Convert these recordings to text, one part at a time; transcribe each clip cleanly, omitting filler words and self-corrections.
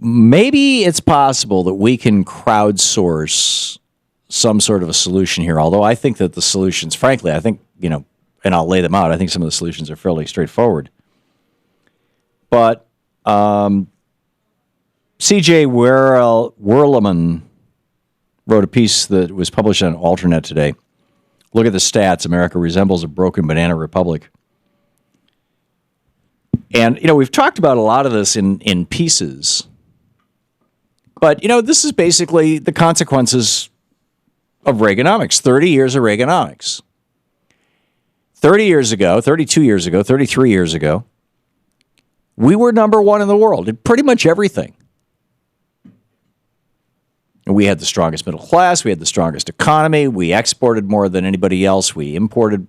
maybe it's possible that we can crowdsource some sort of a solution here, although I think that the solutions, frankly, I think, and I'll lay them out, I think some of the solutions are fairly straightforward. But C.J. Werleman wrote a piece that was published on Alternet today. Look at the stats. America resembles a broken banana republic. And, we've talked about a lot of this in pieces. But, this is basically the consequences of Reaganomics, 30 years of Reaganomics. 30 years ago, 32 years ago, 33 years ago, we were number one in the world in pretty much everything. We had the strongest middle class. We had the strongest economy. We exported more than anybody else. We imported,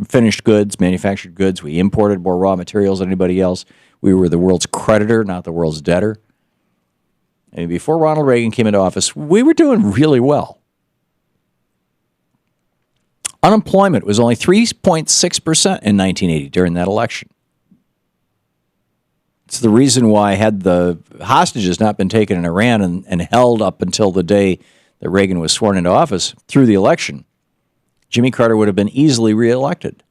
finished goods, manufactured goods. We imported more raw materials than anybody else. We were the world's creditor, not the world's debtor. And before Ronald Reagan came into office, we were doing really well. Unemployment was only 3.6% in 1980 during that election. It's the reason why, had the hostages not been taken in Iran and held up until the day that Reagan was sworn into office through the election, Jimmy Carter would have been easily reelected.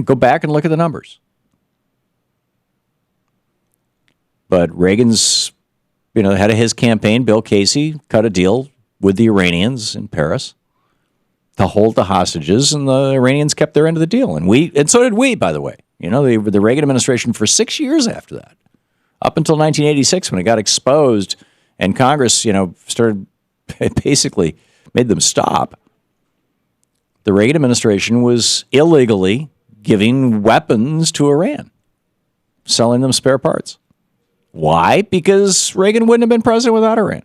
Go back and look at the numbers. But Reagan's, head of his campaign, Bill Casey, cut a deal with the Iranians in Paris to hold the hostages, and the Iranians kept their end of the deal. And so did we, by the way. The Reagan administration for 6 years after that, up until 1986 when it got exposed and Congress, started basically made them stop. The Reagan administration was illegally giving weapons to Iran, selling them spare parts. Why? Because Reagan wouldn't have been president without Iran.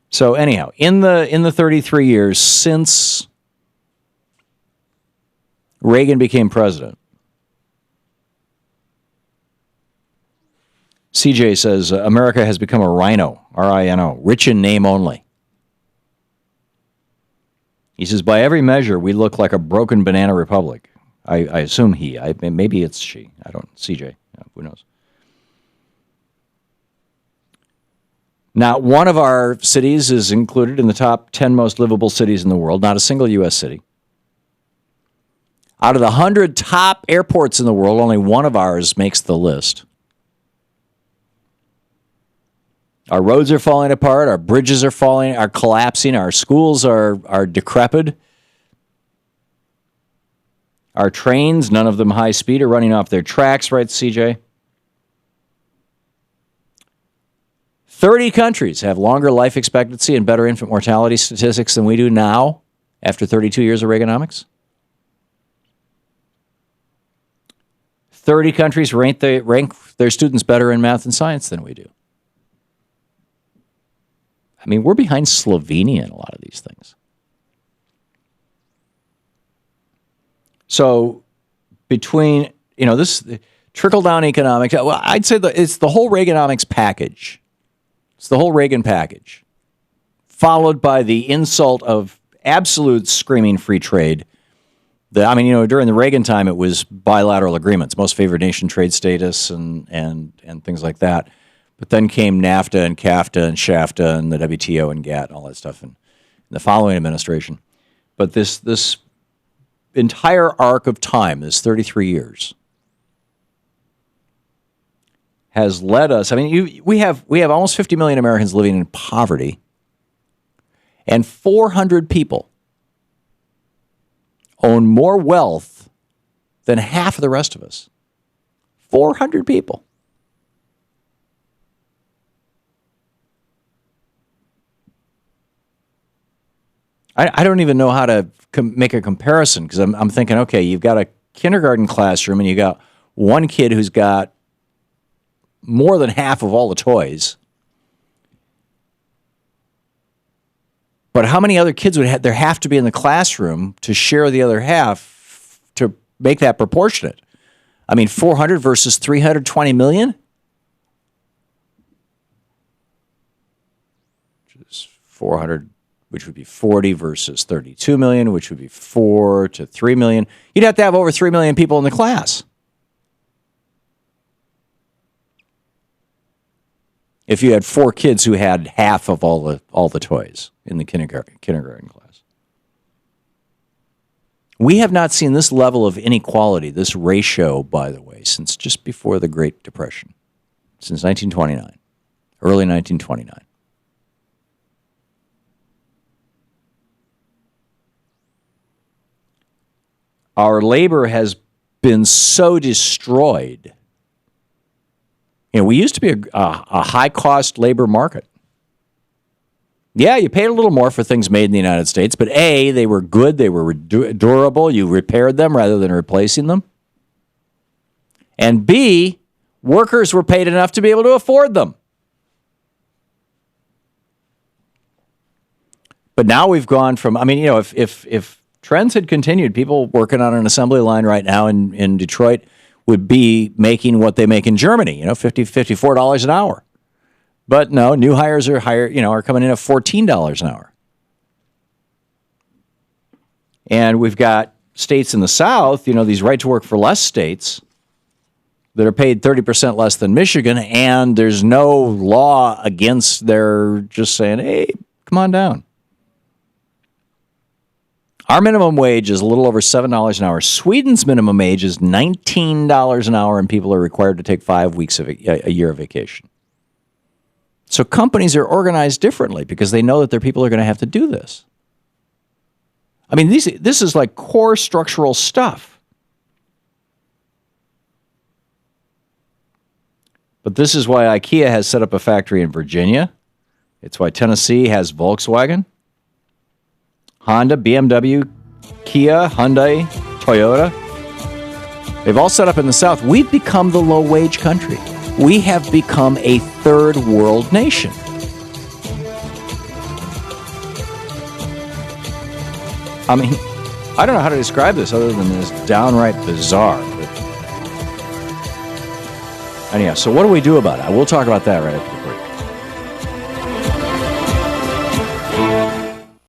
So anyhow, in the 33 years since Reagan became president, CJ says, America has become a rhino, R-I-N-O, rich in name only. He says, by every measure, we look like a broken banana republic. I assume he. Maybe it's she. I don't. CJ. Who knows? Not one of our cities is included in the top 10 most livable cities in the world, not a single U.S. city. Out of the 100 top airports in the world, only one of ours makes the list. Our roads are falling apart. Our bridges are collapsing. Our schools are decrepit. Our trains, none of them high speed, are running off their tracks, right, CJ? 30 countries have longer life expectancy and better infant mortality statistics than we do now after 32 years of Reaganomics. 30 countries rank their students better in math and science than we do. I mean, we're behind Slovenia in a lot of these things. So between, this trickle-down economics, well, I'd say it's the whole Reaganomics package. It's the whole Reagan package, followed by the insult of absolute screaming free trade. During the Reagan time, it was bilateral agreements, most favored nation trade status and things like that. But then came NAFTA and CAFTA and SHAFTA and the WTO and GATT and all that stuff in the following administration. But this entire arc of time, this 33 years, has led us. We have almost 50 million Americans living in poverty, and 400 people own more wealth than half of the rest of us. 400 people. I don't even know how to make a comparison, because I'm thinking, okay, you've got a kindergarten classroom and you got one kid who's got more than half of all the toys. But how many other kids would there have to be in the classroom to share the other half to make that proportionate? 400 versus 320 million? Which is 400, which would be 40 versus 32 million, which would be 4 to 3 million. You'd have to have over 3 million people in the class. if you had 4 kids who had half of all the toys in the kindergarten class. We have not seen this level of inequality, this ratio, by the way, since just before the Great Depression, since 1929, early 1929. Our labor has been so destroyed. We used to be a high-cost labor market. Yeah, you paid a little more for things made in the United States, but A, they were good, they were durable, you repaired them rather than replacing them. And B, workers were paid enough to be able to afford them. But now we've gone from, if trends had continued, people working on an assembly line right now in Detroit would be making what they make in Germany, $54 an hour. But no, new hires are coming in at $14 an hour. And we've got states in the South, these right to work for less states that are paid 30% less than Michigan, and there's no law against their just saying, hey, come on down. Our minimum wage is a little over $7 an hour. Sweden's minimum wage is $19 an hour, and people are required to take 5 weeks of a year of vacation. So companies are organized differently because they know that their people are going to have to do this. This is like core structural stuff. But this is why IKEA has set up a factory in Virginia. It's why Tennessee has Volkswagen, Honda, BMW, Kia, Hyundai, Toyota. They've all set up in the South. We've become the low-wage country. We have become a third world nation. I don't know how to describe this other than this downright bizarre. Anyhow, so what do we do about it? We'll talk about that right after.